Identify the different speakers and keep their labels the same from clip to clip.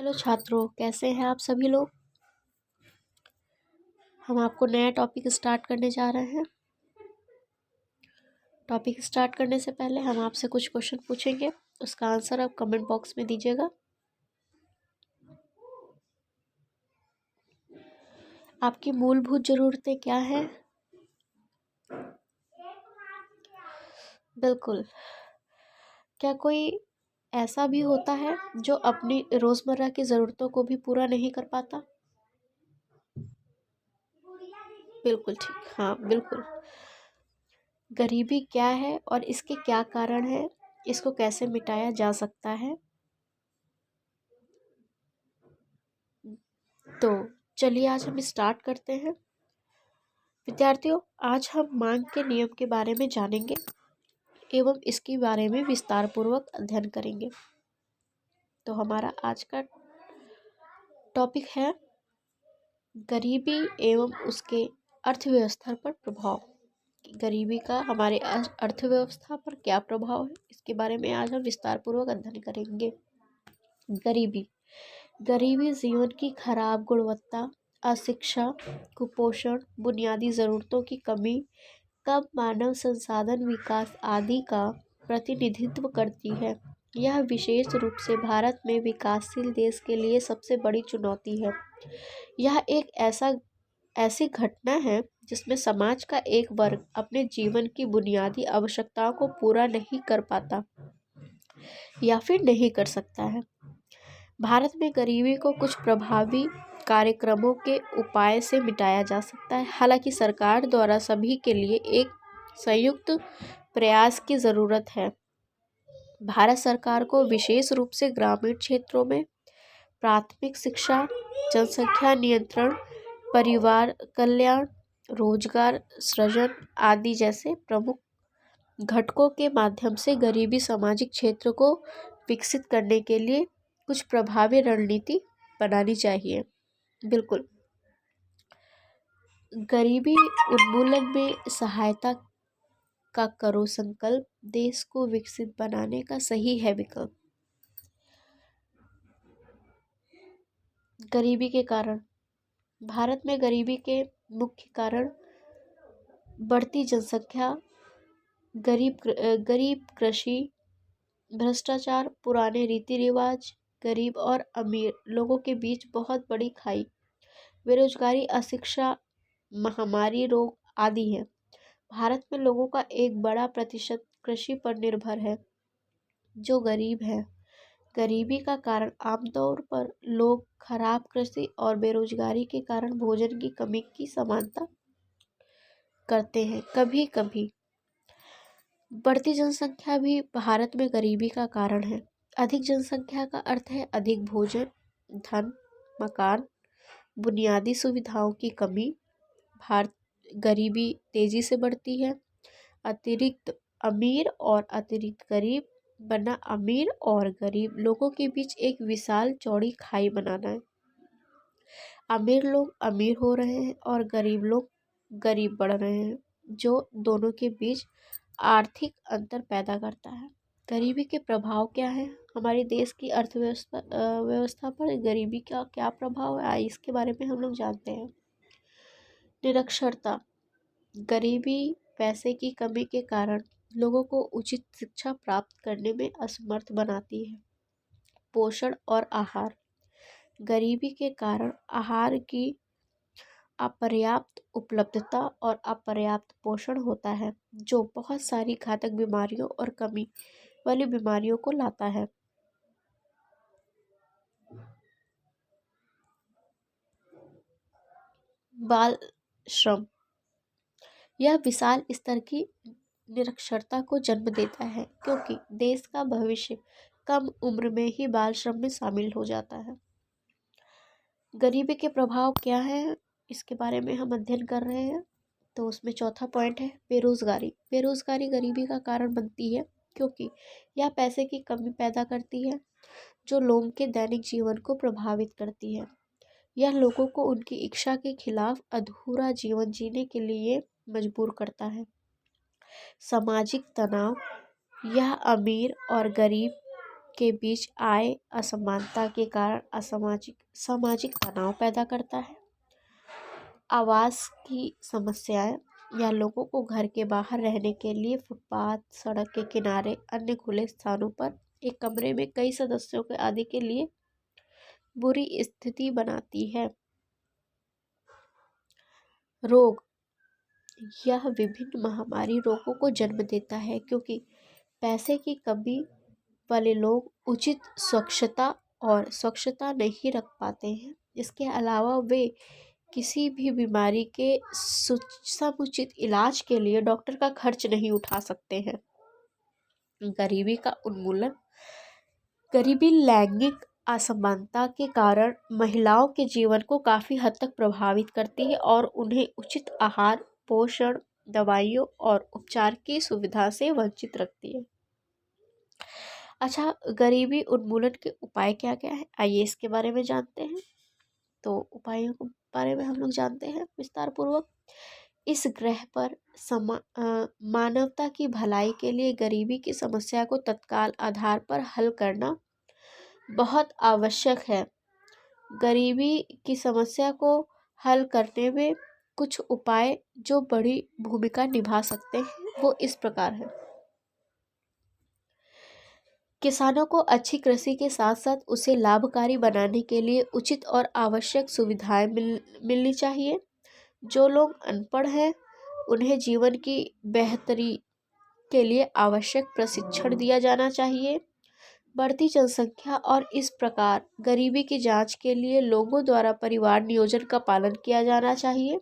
Speaker 1: Hello छात्रों, कैसे हैं आप सभी लोग। हम आपको नया टॉपिक स्टार्ट करने जा रहे हैं। टॉपिक स्टार्ट करने से पहले हम आपसे कुछ क्वेश्चन पूछेंगे, उसका आंसर आप कमेंट बॉक्स में दीजिएगा। आपकी मूलभूत ज़रूरतें क्या हैं? बिल्कुल। क्या कोई ऐसा भी होता है जो अपनी रोज़मर्रा की ज़रूरतों को भी पूरा नहीं कर पाता? बिल्कुल ठीक, हाँ बिल्कुल। गरीबी क्या है और इसके क्या कारण है, इसको कैसे मिटाया जा सकता है? तो चलिए आज हम स्टार्ट करते हैं। विद्यार्थियों, आज हम मांग के नियम के बारे में जानेंगे एवं इसके बारे में विस्तार पूर्वक अध्ययन करेंगे। तो हमारा आज का टॉपिक है गरीबी एवं उसके अर्थव्यवस्था पर प्रभाव। गरीबी का हमारे अर्थव्यवस्था पर क्या प्रभाव है, इसके बारे में आज हम विस्तार पूर्वक अध्ययन करेंगे। गरीबी गरीबी जीवन की खराब गुणवत्ता, अशिक्षा, कुपोषण, बुनियादी ज़रूरतों की कमी, कम मानव संसाधन विकास आदि का प्रतिनिधित्व करती है। यह विशेष रूप से भारत में विकासशील देश के लिए सबसे बड़ी चुनौती है। यह एक ऐसी घटना है जिसमें समाज का एक वर्ग अपने जीवन की बुनियादी आवश्यकताओं को पूरा नहीं कर पाता या फिर नहीं कर सकता है। भारत में गरीबी को कुछ प्रभावी कार्यक्रमों के उपाय से मिटाया जा सकता है। हालांकि सरकार द्वारा सभी के लिए एक संयुक्त प्रयास की ज़रूरत है। भारत सरकार को विशेष रूप से ग्रामीण क्षेत्रों में प्राथमिक शिक्षा, जनसंख्या नियंत्रण, परिवार कल्याण, रोजगार सृजन आदि जैसे प्रमुख घटकों के माध्यम से गरीबी सामाजिक क्षेत्र को विकसित करने के लिए कुछ प्रभावी रणनीति बनानी चाहिए। बिल्कुल। गरीबी उन्मूलन में सहायता का करो संकल्प देश को विकसित बनाने का सही है विकल्प। गरीबी के कारण भारत में गरीबी के मुख्य कारण बढ़ती जनसंख्या, गरीब कृषि, भ्रष्टाचार, पुराने रीति रिवाज, गरीब और अमीर लोगों के बीच बहुत बड़ी खाई, बेरोजगारी, अशिक्षा, महामारी, रोग आदि है। भारत में लोगों का एक बड़ा प्रतिशत कृषि पर निर्भर है जो गरीब है। गरीबी का कारण आमतौर पर लोग खराब कृषि और बेरोजगारी के कारण भोजन की कमी की समानता करते हैं। कभी कभी बढ़ती जनसंख्या भी भारत में गरीबी का कारण है। अधिक जनसंख्या का अर्थ है अधिक भोजन, धन, मकान, बुनियादी सुविधाओं की कमी। भारत गरीबी तेजी से बढ़ती है। अतिरिक्त अमीर और अतिरिक्त गरीब बनना अमीर और गरीब लोगों के बीच एक विशाल चौड़ी खाई बनाना है। अमीर लोग अमीर हो रहे हैं और गरीब लोग गरीब बढ़ रहे हैं, जो दोनों के बीच आर्थिक अंतर पैदा करता है। गरीबी के प्रभाव क्या है हमारे देश की व्यवस्था पर? गरीबी का क्या प्रभाव है, इसके बारे में हम लोग जानते हैं। निरक्षरता गरीबी पैसे की कमी के कारण लोगों को उचित शिक्षा प्राप्त करने में असमर्थ बनाती है। पोषण और आहार गरीबी के कारण आहार की अपर्याप्त उपलब्धता और अपर्याप्त पोषण होता है, जो बहुत सारी घातक बीमारियों और कमी वाली बीमारियों को लाता है। बाल श्रम यह विशाल स्तर की निरक्षरता को जन्म देता है, क्योंकि देश का भविष्य कम उम्र में ही बाल श्रम में शामिल हो जाता है। गरीबी के प्रभाव क्या है, इसके बारे में हम अध्ययन कर रहे हैं। तो उसमें चौथा पॉइंट है बेरोजगारी। बेरोजगारी गरीबी का कारण बनती है, क्योंकि यह पैसे की कमी पैदा करती है, जो लोगों के दैनिक जीवन को प्रभावित करती है। यह लोगों को उनकी इच्छा के खिलाफ अधूरा जीवन जीने के लिए मजबूर करता है। सामाजिक तनाव यह अमीर और गरीब के बीच आय असमानता के कारण सामाजिक तनाव पैदा करता है। आवास की समस्याएं या लोगों को घर के बाहर रहने के लिए फुटपाथ, सड़क के किनारे, अन्य खुले स्थानों पर एक कमरे में कई सदस्यों के आदि के लिए बुरी स्थिति बनाती है। रोग, यह विभिन्न महामारी रोगों को जन्म देता है क्योंकि पैसे की कमी वाले लोग उचित स्वच्छता नहीं रख पाते हैं। इसके अलावा वे किसी भी बीमारी के समुचित इलाज के लिए डॉक्टर का खर्च नहीं उठा सकते हैं। गरीबी का उन्मूलन, गरीबी लैंगिक असमानता के कारण महिलाओं के जीवन को काफ़ी हद तक प्रभावित करती है और उन्हें उचित आहार, पोषण, दवाइयों और उपचार की सुविधा से वंचित रखती है। अच्छा, गरीबी उन्मूलन के उपाय क्या क्या है, आइए इसके बारे में जानते हैं। तो उपायों के बारे में हम लोग जानते हैं विस्तार पूर्वक। इस ग्रह पर मानवता की भलाई के लिए गरीबी की समस्या को तत्काल आधार पर हल करना बहुत आवश्यक है। गरीबी की समस्या को हल करने में कुछ उपाय जो बड़ी भूमिका निभा सकते हैं वो इस प्रकार है। किसानों को अच्छी कृषि के साथ साथ उसे लाभकारी बनाने के लिए उचित और आवश्यक सुविधाएं मिलनी चाहिए। जो लोग अनपढ़ हैं उन्हें जीवन की बेहतरी के लिए आवश्यक प्रशिक्षण दिया जाना चाहिए। बढ़ती जनसंख्या और इस प्रकार गरीबी की जांच के लिए लोगों द्वारा परिवार नियोजन का पालन किया जाना चाहिए।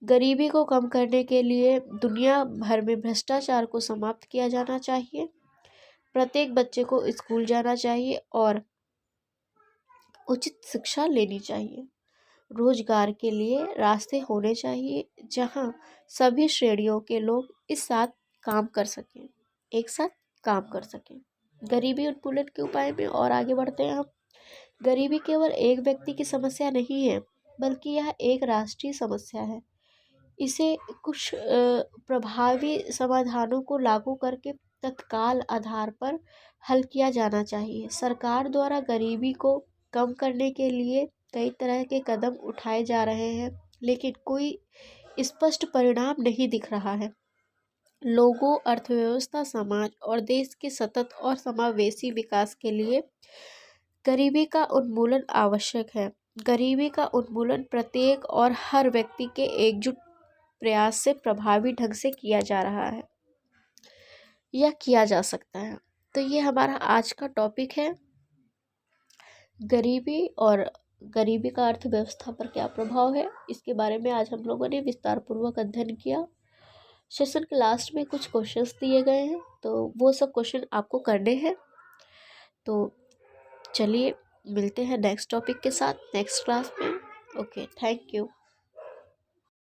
Speaker 1: गरीबी को कम करने के लिए दुनिया भर में भ्रष्टाचार को समाप्त किया जाना चाहिए। प्रत्येक बच्चे को स्कूल जाना चाहिए और उचित शिक्षा लेनी चाहिए। रोजगार के लिए रास्ते होने चाहिए जहां सभी श्रेणियों के लोग एक साथ काम कर सकें। गरीबी उन्मूलन के उपाय में और आगे बढ़ते हैं हम। गरीबी केवल एक व्यक्ति की समस्या नहीं है बल्कि यह एक राष्ट्रीय समस्या है। इसे कुछ प्रभावी समाधानों को लागू करके तत्काल आधार पर हल किया जाना चाहिए। सरकार द्वारा गरीबी को कम करने के लिए कई तरह के कदम उठाए जा रहे हैं लेकिन कोई स्पष्ट परिणाम नहीं दिख रहा है। लोगों, अर्थव्यवस्था, समाज और देश के सतत और समावेशी विकास के लिए गरीबी का उन्मूलन आवश्यक है। गरीबी का उन्मूलन प्रत्येक और हर व्यक्ति के एकजुट प्रयास से प्रभावी ढंग से किया जा रहा है या किया जा सकता है। तो ये हमारा आज का टॉपिक है, गरीबी और गरीबी का अर्थव्यवस्था पर क्या प्रभाव है। इसके बारे में आज हम लोगों ने विस्तार पूर्वक अध्ययन किया। सेशन के लास्ट में कुछ क्वेश्चंस दिए गए हैं तो वो सब क्वेश्चन आपको करने हैं। तो चलिए मिलते हैं नेक्स्ट टॉपिक के साथ नेक्स्ट क्लास में। Okay, thank you.